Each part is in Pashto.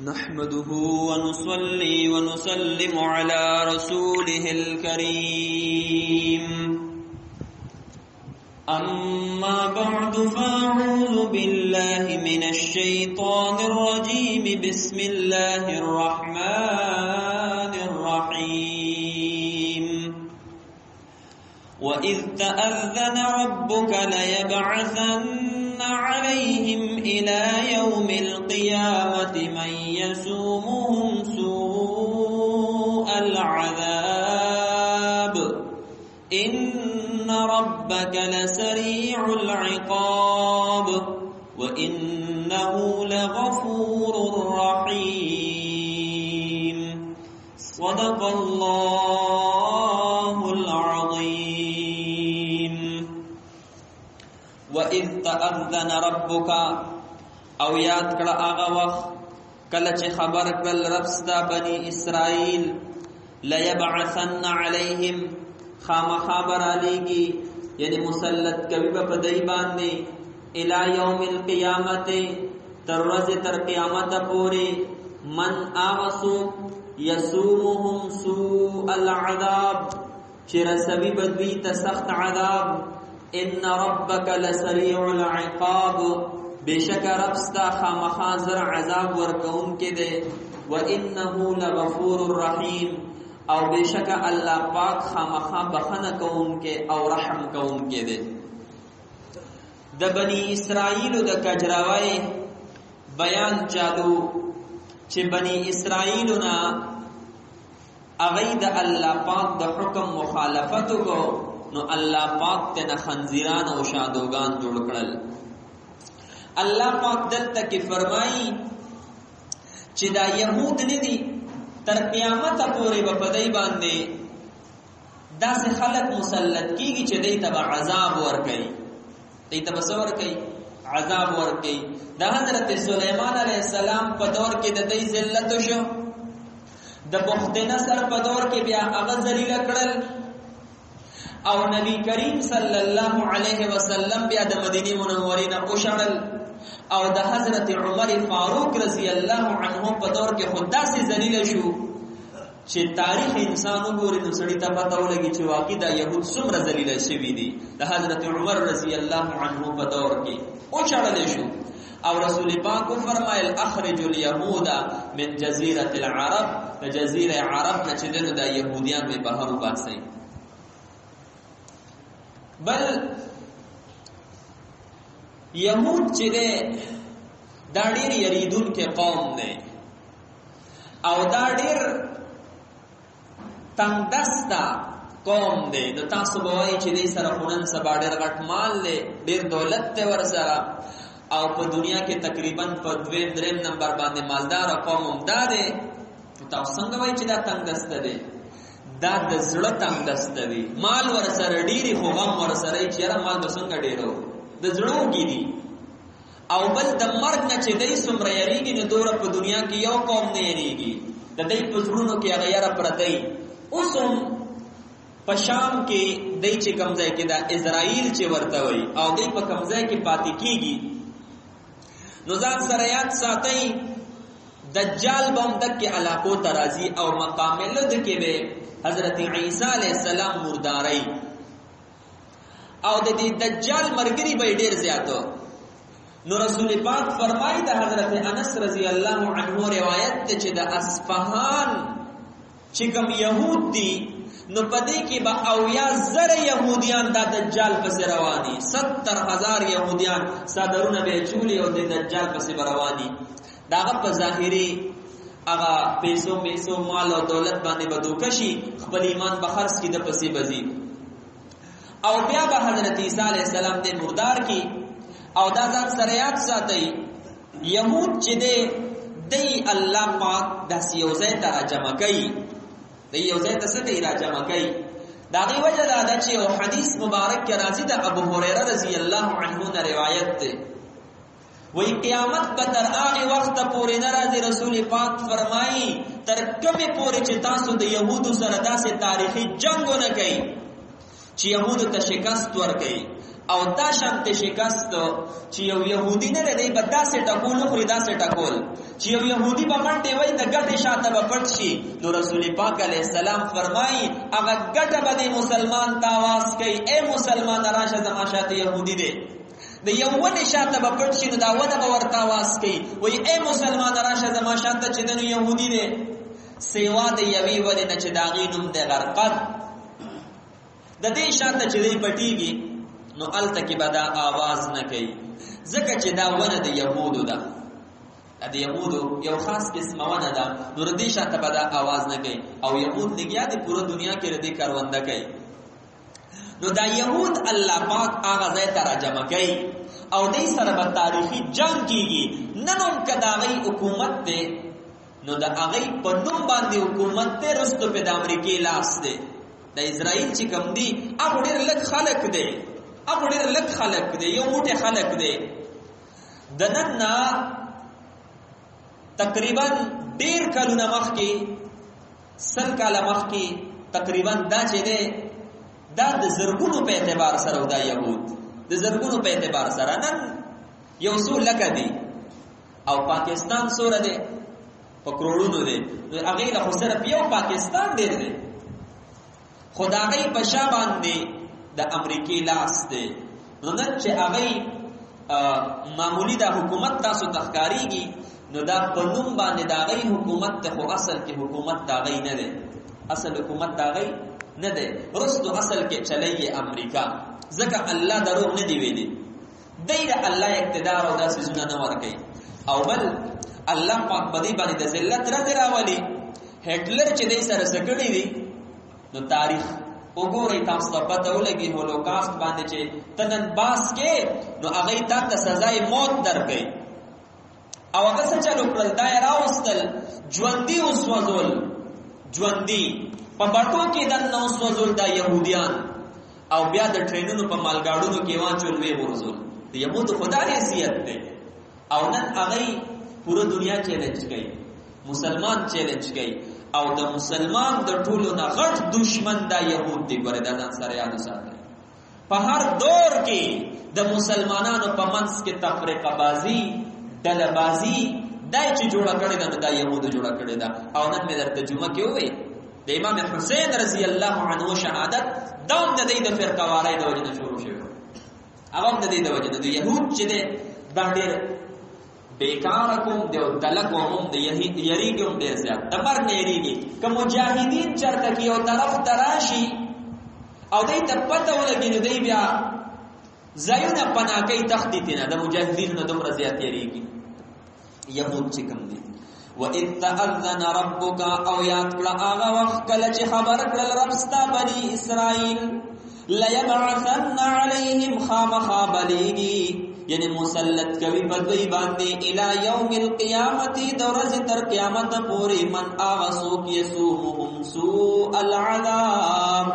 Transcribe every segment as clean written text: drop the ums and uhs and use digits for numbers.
نحمده ونصلي ونسلم على رسوله الكريم أما بعد فأعوذ بالله من الشيطان الرجيم بسم الله الرحمن الرحيم وإذ تأذن ربك ليبعثن عليهم إلى يوم القيامة من يسومهم سوء العذاب إن ربك لسريع العقاب وإنه لغفور رحيم صدق الله العظيم. وَإِذْ تَأَذَّنَ رَبُّكَ او یاد کړه هغه وخت کله چې خبر کړل رب ستا بني اسرائیل لَيَبْعَثَنَّ عَلَيْهِمْ خامخابر علیگی یعنی مسلط کبھی با پدائی باندے الى یوم القیامت تر ورځ تر قیامت پوری من آغسو یسومهم سوء العذاب چرسوی بدوی تسخت عذاب ان ربک لسریع العقاب بیشک ربستا خامخازر عذاب ورکون کے دے وانه لغفور الرحیم او بیشک اللہ پاک خامخا بخنه کوونکې او رحم کوونکې دی. د بنی اسرائیل د کجراوی بیان چالو چې بنی اسرائیل نا اغه د الله پاک د حکم مخالفت کو نو الله پاک ته خنزیران او شادوغان جوړ کړل. الله پاک دلته کې فرمایي چې دا يهود نه دي تر قیامت پورې په پدای باندې داسې خلق مسلط کیږي چې دوی ته عذاب ورکړي، دوی ته څور کوي عذاب ورکړي. د حضرت سليمان عليه السلام په دور کې د دوی ذلت شو، د بخت نصر په دور کې بیا هغه ذلیل کړل او نبی کریم صلی الله علیه وسلم بیا د مدینه منوره نه اوشړل او د حضرت عمر فاروق رضی الله عنه په دور کې خدا سي ذلیل شو چې تاریخ انسان وګوري نو سړی ته پته ولګي چې واقعي دا يهود څومره ذلیل شوي دي. د حضرت عمر رضی الله عنه په دور کې اوشړل شو او رسول پاک فرمایل اخرج اليهود من جزيره العرب، د جزيره عرب نه چې دنو د يهوديان به بهر وباسي. بل یهود چې ده دا ډیر یریدون کې قوم نه او دا ډیر تنگ دستا قوم ده. نو تاسو به وایي چې دې سره خونن سبا ډیر غټ مال له ډیر دولت ته ور سره او په دنیا کې تقریبا په 2-3 نمبر باندې مالدار قوم هم ده. تاسو څنګه وایي چې دا تنگ دسته ده؟ دا د زړه تنگ دسته وي. مال ور سره ډیری خو غم ور سره چې را مال بسنګ ډیرو د زړو گیری او بل د مرګ نه چې دای څومره یریږي نو دوره په دنیا کې یو قوم نه یریږي. د دې په زړونو کې هغه یاره پرتای. اوسم په شام کې دای چې کمزای کې دا اسرائیل چې ورته وي او دای په کمزای کې پاتې کیږي. نو ځان سره یاد ساتئ دجال بم دک علاقو ترازی او مقام لد کې به حضرت عیسی علیہ السلام مرداري او د دې دجال مرګري به ډیر زیاتو. نو رسول پاک فرمایي د حضرت انس رضی الله عنه روایت ته چې د اصفهان چې کوم يهود دي نو پدې کې به او یا زر يهوديان د دجال پس رواني، 70,000 يهوديان صدرونه به چولي او د دجال پس رواني. داغه په ظاهري هغه پیسو مال او دولت باندې بدوکشي، خپل ایمان به خرڅ کړي د پسې بزي او بیا به حضرت عیسی علیہ السلام دې مردار کی. او دا ځان سره یاد ساتي يهود چې دې الله پاک د سيوزه ته راجمع کوي، د یوزه ته څه دی راجمع کوي. دا غي وجه دا چې او حدیث مبارک کې راځي د ابو هريره رضی الله عنه نه روایت ده وی قیامت به تر هغه وخت پورې ناراضي. رسول پاک فرمایي تر کومه پورې چې تاسو د يهودو سره داسې تاریخي جنگونه کوي چې يهودو ته شکست ورکړي او دا شانت شکست چې یو يهودي نه لري به داسې ټکول خو داسې ټکول چې یو يهودي به منډه وای د ګټه شاته به پټ شي. نو رسول پاک علیه السلام فرمایي هغه ګټه به مسلمان تاواز کوي، اے مسلمان راشه زما شاته يهودي دی. د یو ونه شاته به پټ شي نو دا ونه به ورته आवाज کوي وای اے مسلمان راشه زما شاته چې دنو يهودي دی. سیوا د یوی ولې نه چې داغي نوم د غرقد د دې شاته چې دی پټیږي نو الته کې به دا आवाज نه کوي ځکه چې دا ونه د يهودو ده. د يهودو یو خاص قسمه ونه ده نو د دې شاته به دا आवाज نه کوي او يهود لګیا دي پوره دنیا کې ردی کرونده کوي. نو دا يهود الله پاک هغه ځای ته راجمع کوي او دې سره به تاریخي جنگ کیږي. ننوم کداغي حکومت ده نو دا هغه په نوم باندې حکومت ته رستو په د امریکای لاس ده. د اسرائیل چې کوم دي هغه ډېر لږ خلک دي، هغه ډېر لږ خلک دي، یو موټه خلک دي. د نن تقریبا ډېر کلونه مخکې 100 کال مخکې تقریبا دا چې ده دا د زرګونو په اعتبار سره دا يهود د زرګونو په اعتبار سره نن یو څو لکه دي او پاکستان سره ده په کروڑونو دي. هغه له خو سره یو پاکستان ډېر دي خدای په شا باندې د امریکای لاس دی. نو نن چې هغه معمولی د حکومت تاسو تخکاریږي نو دا په نوم باندې د هغه حکومت ته خو اصل کې حکومت د هغه نه دی، اصل حکومت د هغه نه دی. رستو اصل کې چلایي امریکا ځکه الله درو نه دی ویلي دایره الله اقتدار او داسې زونه نه ورکي. او بل الله پاک بدی باندې د ذلت راولي. هټلر چې دې سره سکړی دی نو تاریخ وګورئ تاسو ته پته ولګي هولوکاست باندې چې تنن باس کې نو هغه ته سزا موت درکې او هغه څه چلو کړل دایره واستل ژوندۍ وسوځول، ژوندۍ په بټو کې دنه وسوځول دا يهوديان او بیا د ټرینونو په مالګاډونو کې واچول وی ورزول. د يهودو خدای حیثیت ده او نن هغه پوره دنیا چیلنج کوي، مسلمان چیلنج کوي او د مسلمان د ټولو نه غټ دشمن دا يهود دی. ګوره دا ځان سره یاد وساتئ په هر دور کې د مسلمانانو په منځ کې تفریقه بازی ډله بازی دای چې جوړه کړې ده دا يهود جوړه کړې ده. او نن مې درته جمعه کې وې د امام حسین رضی الله عنه شهادت دام د دې د فرقه واري د وجه شروع شوه. هغه د دې د وجه د يهود چې د ډېر بیکار کوم د دلک هم د یریګم ډیر زیات د مرګ نه یریږي. که مجاهدین چرته کې یو طرف تراشي او دې ته پته ولګي نو دی بیا زایونه پناکې تختی نه د مجاهدین نو دومره زیات یریږي. يهود چې کوم دي وَإِذْ تَأَذَّنَ رَبُّكَ او یاد کړه هغه وخت کله چې خبر کړل رب ستا بني اسرائیل لَيَبْعَثَنَّ عَلَيْهِمْ خَامَخَا بَلِيږي یعنی مسلط کوي بدوی باندې الى یوم القیامت درز تر قیامت پوری من اغسو کی سوهم سوء العذاب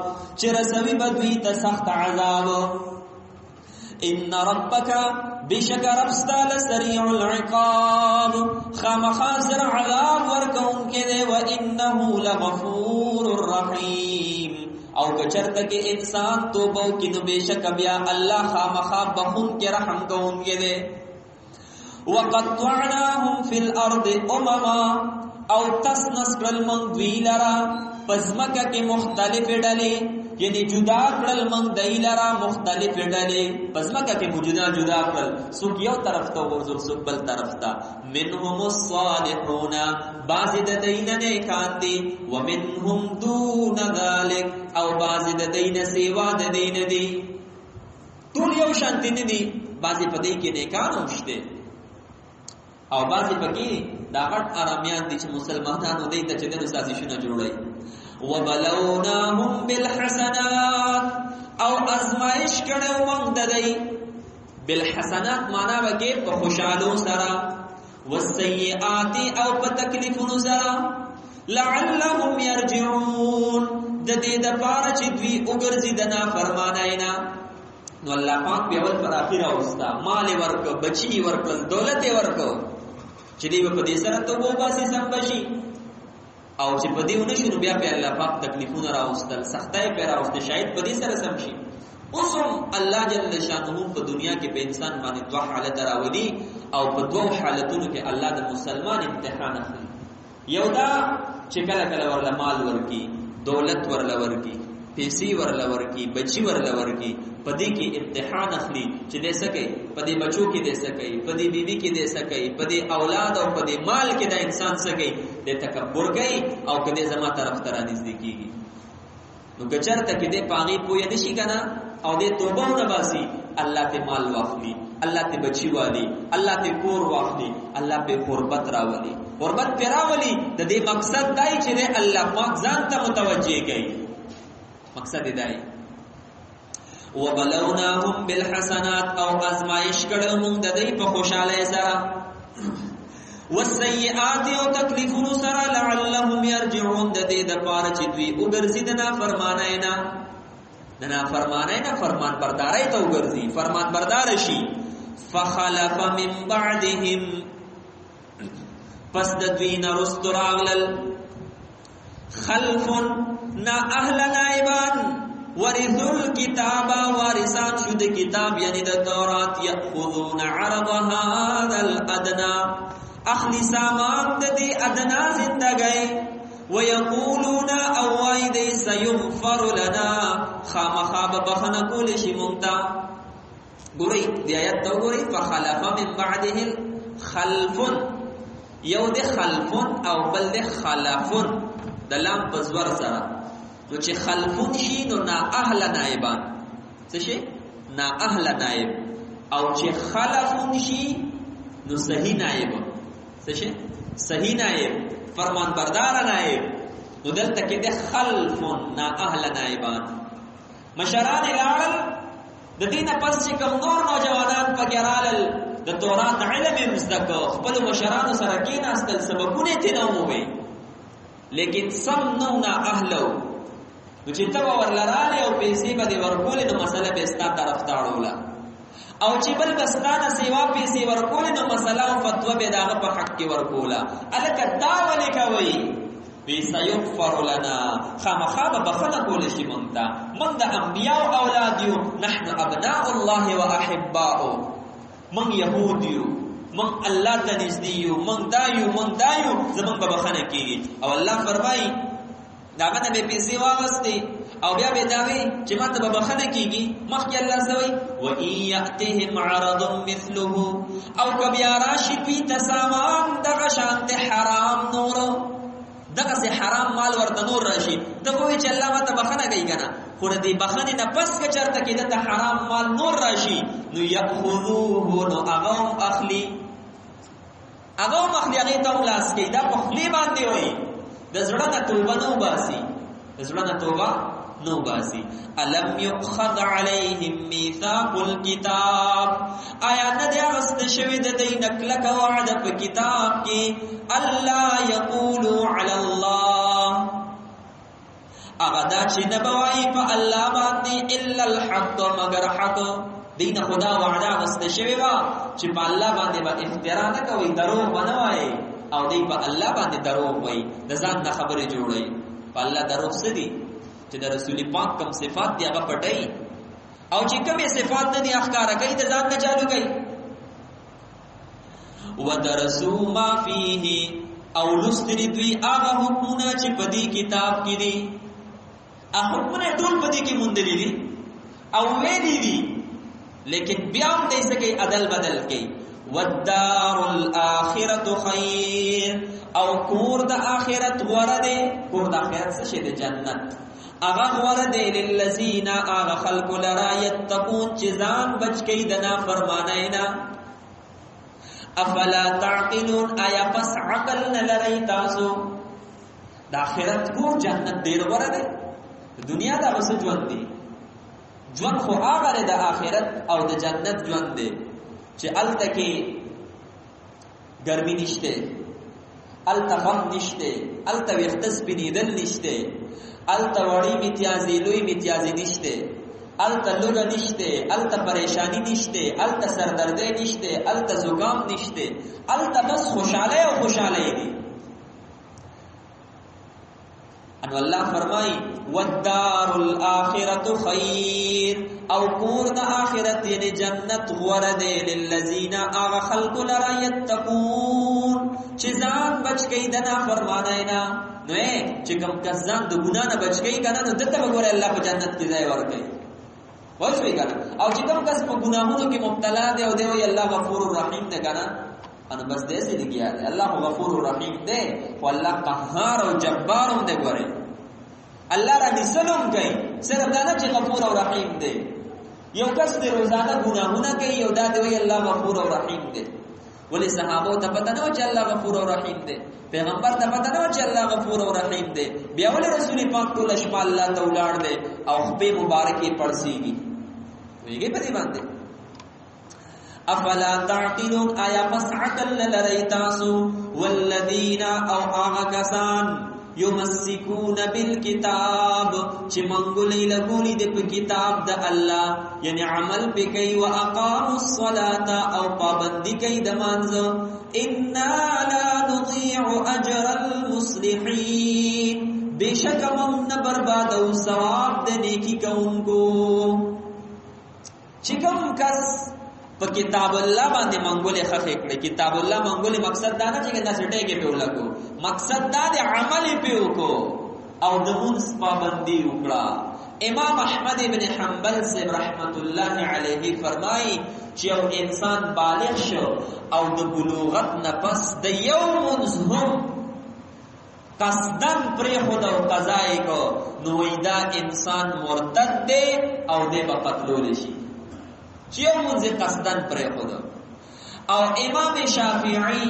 چرسوی بدوی ته سخت عذاب. ان ربک بشک ربستا لسریع العقاب خامخاسر عذاب ورکون کې و انه لغفور الرحیم او کچرته کې انسان توبه کینو بشک بیا الله خامخا بخون کې رحم کوونکی دی. وقطعناهم فی الارض امما او تسنس کړل من دوی لرا پزمکه کې مختلف ډلې یعنی جدا کړل من دوی لرا مختلف ډلې پزمکه کې جدا جدا کړل څوک یو طرف ته ورزول څوک بل طرف ته. منهم الصالحون بعض د دینه نه کاندي ومنهم دون ذلك او بعض د دینه سیوا د دینه دي ټول یو شانتی نه دي. بعض په دې کې نیکانو شته او بعض پکې دا غټ آرامیان دي چې مسلمانانو دې ته چې د سازشونه جوړوي. وبلوناهم بالحسنات او ازمائش کړو موږ د دې بالحسنات معنا وکي په خوشالو سره والسيئات او په تکلیفونو سره لعلهم يرجعون د دې د پاره چې دوی وګرځي د نافرماناینا. نو الله پاک په اول پر اخیره اوستا مال ورکو بچی ورکو دولت ورکو چې دی په دې سره ته وو باسي سم بشي او چې پدې ونه شنو بیا په الله پاک تکلیفونه راوستل سختای په راوستل شاید پدې سره سم شي. اوسم الله جل شانه په دنیا کې په انسان باندې دوه حالت راولي او په دوه حالتونو کې الله د مسلمان امتحان اخلي. یو دا چې کله کله ورله مال ورکی، دولت ورله ورکی، پیسې ورله ورکی، بچي ورله ورکی، پدې کې امتحان اخلي چې دې سکے پدې بچو کې دې سکے پدې بیبي کې دې سکے پدې اولاد او پدې مال کې دا انسان سکے دې تکبر کوي او کله زما طرف ته نږدې کیږي. نو ګچرته کې دې پاغي پوهه نشي کنه او دې توبه نه باسي، الله ته مال واخلي، الله ته بچي والی، الله ته کور واخلي، الله په قربت راولي. قربت پر راولي د دې مقصد دای چې دې الله پاک ځان ته متوجه کوي. مقصد دای وبلوناهم بالحسنات او ازمایش کړه موږ د دې په خوشاله سره والسيئات او تکلیفونو سره لعلهم يرجعون د دې د پاره چې دوی وګرځي د نافرمانه فرمان برداري ته وګرځي، فرمان بردار شي. فخلف من بعدهم پس د دوی نه رست راغلل خلف نا اهل نائبان ورثوا الكتاب وارثان شو د کتاب یعنی د تورات یاخذون عرض هذا الادنى اخلی سامان د دې ادنا زندګۍ ويقولون اوید سيغفر لنا خامخاب بخنه کول شي مونتا. ګورئ د آیات ته ګورئ فخلف من بعدهم خلف، یو د خلف او بل د خلف د لام پزور سره. نو چې خلفون شي نو نا اهل نائبان څه شي نا اهل نائب، او چې خلفون شي نو صحیح نائب څه شي صحیح نائب فرمان بردار نائب. نو دلته کې د خلفون نا اهل نائبان مشران لاړل د دینه پس چې کوم نور نوجوانان پکې رالل د تورات علم مزدکو خپل مشرانو سره کېناستل سببونه ته نو وي لیکن سم نو نا اهلو. نو چې تبا ورلراله او پیسې به ورکول نو مسله به ستا طرف ته اړوله، او چې بل بستانه سیوا پیسې ورکول نو مسله او فتوا به داغه په حق کې ورکوله. الکه دا ولې کوي وی سيغفر لنا خامخاب بخنه کول شي مونږه، مونږ د انبیاء اولاد یو، نحن ابناء الله واحباؤه، مونږ يهود یو، مونږ الله ته نږدې یو، مونږ دایو زمونږ په بخنه کېږي. او الله فرمایي داغه نه به پیسې واغستې او بیا به داوي چې ماته به بخنه کېږي. مخکې الله سوي و ان ياتهم عرض مثله او کبیا راشي دوی ته سامان دغه شانت حرام نور دغه سه حرام مال ورته نور راشي دغه وی چې الله ماته بخنه کوي کنه، خو دې بخنه نه پس که چرته کې د حرام مال نور راشي نو یاخذوه نو اغم اخلي هغه ته لاس کې دا په خلی باندې وي د زړه نه توبه نو باسي. الم يؤخذ عليهم ميثاق الكتاب، آیا نه دی غست شوی د دې نکلک وعده په کتاب کې الله يقولوا على الله، هغه دا چې نه بوایي په الله باندې الا الحق مگر حق. دین خدا وعده غست شوی وا چې په الله باندې به افترا نه کوي، دروغ نه وایي او دی په الله باندې دروغ وایي، د ځان نه خبرې جوړوي. په الله دروغ څه دي چې د رسول پاک کوم صفات دی هغه پټي، او چې کومه صفات نه دي ښکارا کوي د ځان نه چالو کوي. ودرسوا ما فيه او لستری دوی هغه حکمونه چې په دې کتاب کې دي، هغه حکمونه ټول په دې کې مونږ دي او ویلي دي، لیکن بیا هم دې څه کوي عدل بدل کوي. والدار الاخره خير، او کور د اخرت غوړه ده. کور د اخرت څه شي؟ د جنت. اغه غوړه ده للذین اغه خلق لرا یتقون چې ځان بچ کی د نافرمانی نه. افلا تعقلون، آیا پس عقل نه لرئ تاسو؟ د اخرت کور جنت ډیر غوړه ده. دنیا دا وسه ژوند دی، ژوند خو هغه د اخرت او د جنت ژوند دی چې الته کې ګرمي نشته، الته غم نشته، الته وختس بنیدل نشته، الته وړي امتیازي لوی امتیازي نشته، الته لوګ نشته، الته پریشانی نشته، الته سردردی نشته، الته زکام نشته، الته بس خوشاله او خوشاله دي. ان الله فرمای والدار الاخرة خیر، او کور د اخرت یعنی جنت ورده للذین اغ خلق لرا یتقون، چې ځان بچ کئ د نافرمانی نه. نو چې کوم کس ځان د ګناه نه بچ کئ کنه، نو دته وګوره الله په جنت کې ځای ورکړي. وایي کنه، او چې کوم کس په ګناهونو کې مبتلا دی او دی وی الله غفور الرحیم دی کنه، ان بس دې سې دی کیږي الله غفور الرحیم دی، او الله قهار او جبار هم دی. ګوره الله را دې سلام کوي، صرف دا نه چې غفور او رحیم دی. یو کس دې روزانه ګناهونه کوي او دا دی وی الله غفور او رحیم دی. ولی صحابه ته پته نه و چې الله غفور او رحیم دی، پیغمبر ته پته نه و چې الله غفور او رحیم دی. بیا ولې رسول پاک ټول شپه الله ته ولاړ دی او خپې مبارکي پړسیږي. ویږي په دې باندې افلا تعقلون، آیا پس عقل لرئ تاسو؟ والذین او هغه کسان یمسکون بالکتاب چې منګولې لګولې د کتاب د الله، یعنی عمل پکې او اقاموا الصلاة او پابندي کوي د مانځه. انا لا نضيع اجر المصلحين، بشک موږ نه برباد او ثواب د نیکی کوونکو. چې کوم کس په کتاب الله باندې منګولې خخې کړې، کتاب الله منګولې مقصد دا نه چې دا سټې کې په ولګو، مقصد دا د عمل په وکړو او د مونږ پابندي وکړه. امام احمد ابن حنبل سے رحمت الله علیه فرمایي چې یو انسان بالغ شو او د بلوغت نه پس د یو منځهم قصدن پرې خود او قضای کو، نو دا انسان مرتد دی او دی به قتلول شي. چې یو منځ قصدن پرې خود. او امام شافعی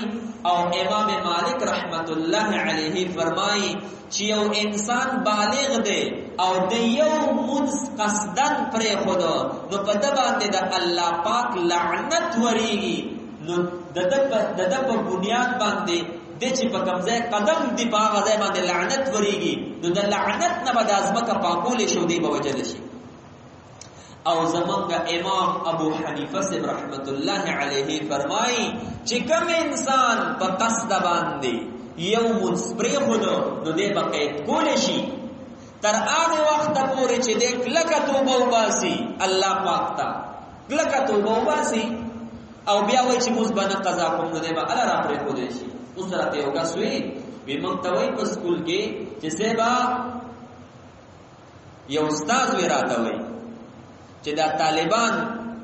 او امام مالک رحمت الله علیه فرمایي چې یو انسان بالغ دی او د یو منځ قصدن پرې خود، نو په د باندې د الله پاک لعنت وریږي. نو د په بنیاد باندې د چې په کوم ځای قدم دی په هغه ځای باندې لعنت وریږي، نو د لعنت نه به د ازمکه پاکول شي، دی به وجل شي. او زمونږ امام ابو حنیفه سے رحمت الله علیه فرمایي چې کوم انسان په قصد باندې یو منسپری خود، نو دی به قید کول شي تر هغه وخت پورې چې دی کلکه توبه وباسي الله پاک ته، کلکه توبه وباسي او بیا وایي چې موږ باندې قضا کوم، نو دی به الله را پرې خود شي. اوس راته یو کس وی موږ ته وایي په سکول کې چې سبا یو استاد وی راته وایي چې دا طالبان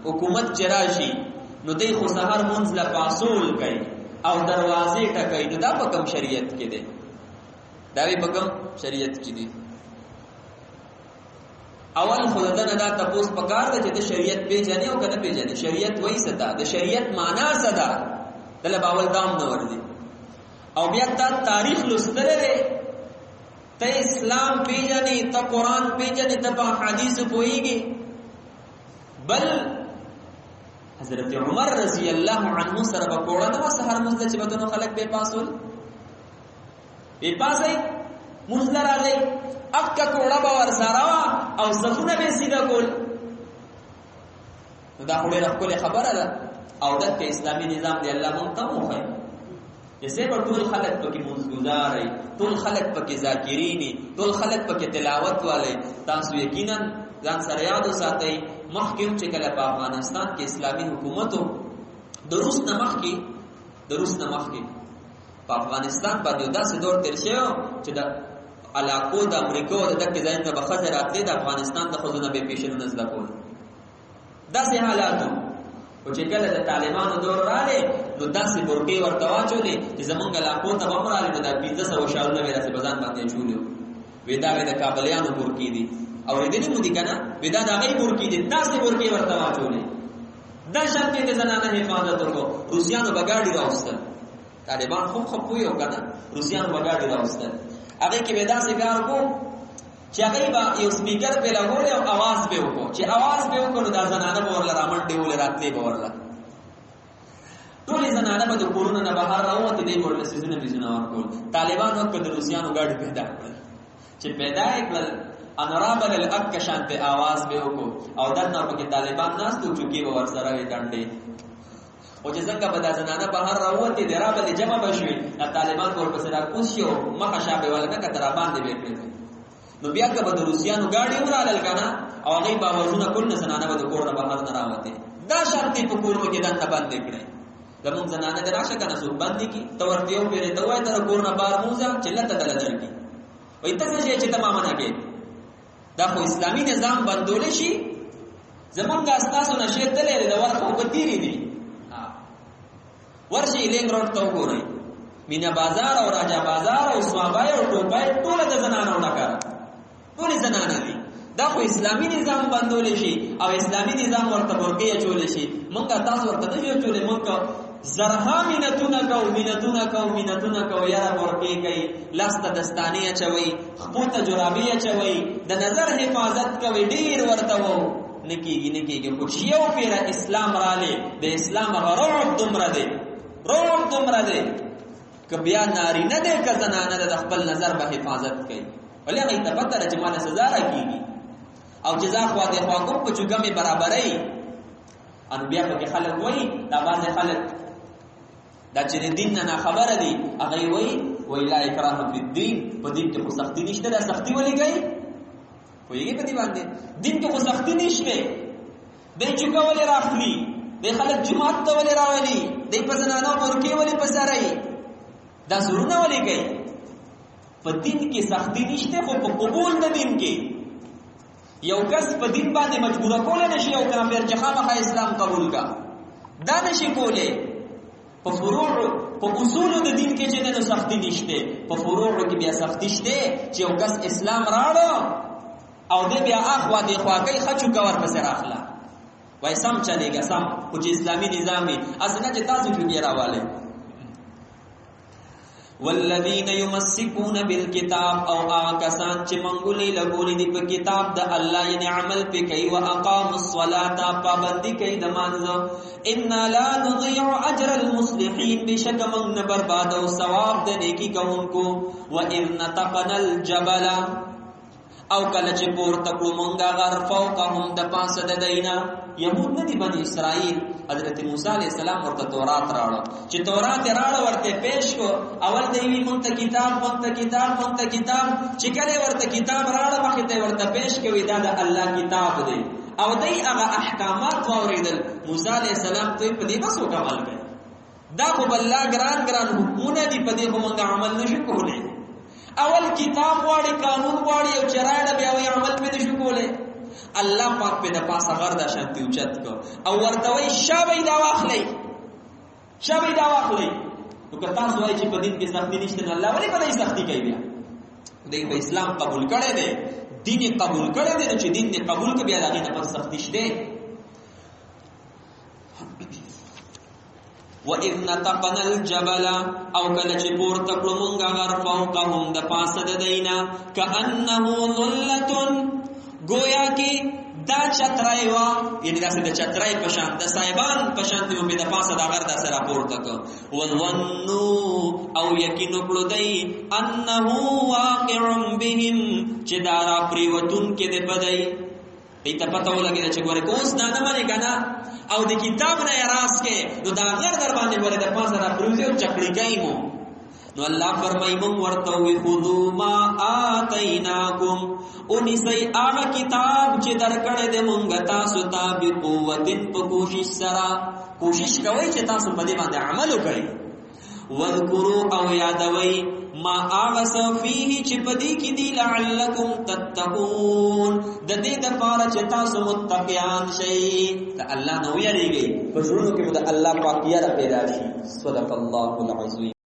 حکومت چراشي، نو دی خو سحر منځ لا پاسول کوي او دروازې ټکوي. نو دا په کوم شریعت کې دی؟ دا وی په کوم شریعت کې دی؟ اول خدای دا تاسو په کار ده چې د شریعت پیژنې او کنه پیژنې. شریعت وایي څه ده، د شریعت معنا څه ده، دله باول دام نه ورځي. او بیا تا تاریخ لستره، ته اسلام پیژنې، ته قران پیژنې، ته په حدیث پوهیږي. بل حضرت عمر رضی الله عنه سره په کوړه نو سحر مزله چې بدنو خلک به پاسول به پاسي مزله راځي اکه کوړه به ور سره او صفونه به سیده کول. دا خو ډېر خبره ده او د اسلامي نظام دی الله مونږ ته وخی جسے پر ټول خلق پکې منځګزاري، ټول خلق پکې ذاکرینی، ټول خلق پکې تلاوت والے. تاسو یقینا ځان سره یاد وساتئ مخکې چې کله په افغانستان کې اسلامي حکومتو دروس نه مخکې په افغانستان باندې داسې دور تیر شو چې د علاقو د امریکا او د دغه ځای نه بخښه راتلې د افغانستان د خزونه به پیشن نزله کول. داسې حالاتو او چې کله د طالبانو دور راغی نو داسې برقې ورته واچولې چې زمونږ علاقو ته هم راغلی نو دا 1500 شاونه به داسې بزان باندې چولې وې. دا د کابلیانو برقې دي او دې مو دي کنه، ودا دا غي برقې دي، داسې برقې ورته واچولې. دا شرط دې زنانه حفاظت ورکو. روسيانو بغاړي راوستل، طالبان خو پویو کنه، روسيانو بغاړي راوستل. هغه کې ودا سي کار کو چې هغه با یو سپیکر په لګول او आवाज به وکړو، چې आवाज به وکړو دا زنانه به ورل رامنډي ول راتلې به ورل ټول زنانه به د کورونه نه بهر راوته دي ورل سيزونه بيزونه ورکول. طالبان وکړه د روسيانو غاډي پیدا کړل، چې پیدا کړل انرابل الاک شانته आवाज به وکړو او دنه په کې طالبان ناس ته چوکي به ورسره وي ډنډې. او چې څنګه به د زنانه بهر راوته دي رابل جمع بشوي، د طالبان ور پسې را کوشيو مخه شابه ولنه کتر باندې وکړي نو بیا که به روسیانو گاډي ورالل کنه او هغه باورونه کول زنانه به کور نه بهر نه راوته دا شرط په کور کې دنه باندې کړي زموږ زنانه دراشه کنه سو باندې کی تو ورته یو پیره ته وای تر کور نه بهر موزه چلته دلدل کی وای ته څه چې تمام نه کې دا خو اسلامي نظام بندول شي زمونږ اساسو نشه تلې د ورکو کتیری دي ورشي لنګ روډ ته وګورئ مینا بازار او راجا بازار او سوابای او ټوپای ټول د زنانو ډکار ټول زنانه دي دا خو اسلامي نظام بندول شي او اسلامي نظام ورته ورګي چول شي مونږ تاسو ورته نه چولې مونږ زرها مینتونه کو یاره ورګي کوي لاسته دستانیه چوي خپوته جرابیه چوي د نظر حفاظت کوي ډیر ورته وو نکیږي خو یو پیر اسلام رااله د اسلام غرور دومره دی کبیا ناری نه ده که زنانه د خپل نظر به حفاظت کوي ولې هغه ته پته چې مال سزا راکېږي او جزا خو د حکم په چوګمې برابرۍ ان بیا په خلک وایي دا باندې خلک دا چې دین نه خبره دي هغه وایي لا اکراه فی الدین په دین کې خو سختی نشته دا سختی ولې کوي وایي په دې باندې دین کې خو سختی نشته د چوکولې راخلی د خلک جماعت ته ولې راولي د په زنانو ورکی ولې پساري دا زورونه ولې کوي په دین کې سختی نشته خو په قبول د دین کې یو کس په دین باندې مجبور کول نشي او کافر چې خامخا اسلام قبول کا دا نشي کوله په فروع په اصول د دین کې چې نه سختی نشته په فروع کې بیا سختی شته چې یو کس اسلام راړو او دې بیا اخوا دې خواږي خچو کور پس راخلا وای سم چلےګا سم خو چې اسلامي نظامي اسنه چې تاسو کې راواله والذین یمسکون بالکتاب او آکسان چې منګولې لګولې دي په کتاب د الله یعنی عمل په کوي او اقام الصلاه پابندي کوي د مانځو ان لا نضيع اجر المصلحين بشک من نه برباد او ثواب د نیکی کوونکو واذ نتقنا الجبل او کله چې پور تکړو مونږه غر فوقهم د پاسه د دینا يهود نه دي بني اسرائيل حضرت موسی عليه السلام ورته تورات راړو چې تورات راړو ورته پیش کو اول دوی مونږ ته کتاب چې کله ورته کتاب راړو مخه ته ورته پیش کوي دا د الله کتاب دی او دای هغه احکامات واوریدل موسی عليه السلام ته په دې بسو عمل کوي دا خو بل ګران حکمونه دي په دې مونږ عمل نشو کولای اول کتاب واړي قانون واړي او چرایړه بیا وی عمل په دې شو کوله الله پاک په د پاسه غر د شانتی اوچت کو او ورته وی شابه دا واخلې نو که تاسو وایي چې په دین کې سختی نشته نه الله ولې په دې سختی کوي بیا دې په اسلام قبول کړي دي دین قبول کړي دي چې دین دې قبول کړي بیا دغه نه په سختی شته وَإِذْ نَتَقْنَا الْجَبَلَ او کله چې پور تکړو مونږه غر فوقهم د پاسه د دینا كأنه ظلة گویا کې دا چترای وا یعنی دا څه چترای په شان د صاحبان په شان ته په د پاسه د غر د سره پور تک وَظَنُّوا او یقین کړو دی انه واقع بهم چې دارا پریوتون کې د پدای ایته پته ولګی چې ګوره کوس نه باندې کنه او د کتاب نه راس کې نو دا غیر در باندې ولې د پاسه را پروزي او چکړی کایمو نو الله فرمایي مون ورته وی خذو ما اتیناکم اونې سي هغه کتاب چې درکړې د مونږ تاسو ته به قوتن په کوشش کوي چې تاسو په دې باندې عمل وکړئ وذکروا او یادوي ما اغس فيه چې پدې کې دی لعلکم تتقون د دې د پاره چې تاسو متقیان شئ ته الله نو یریږي په شروع کې د الله پاک یاره پیدا شي صدق الله العظیم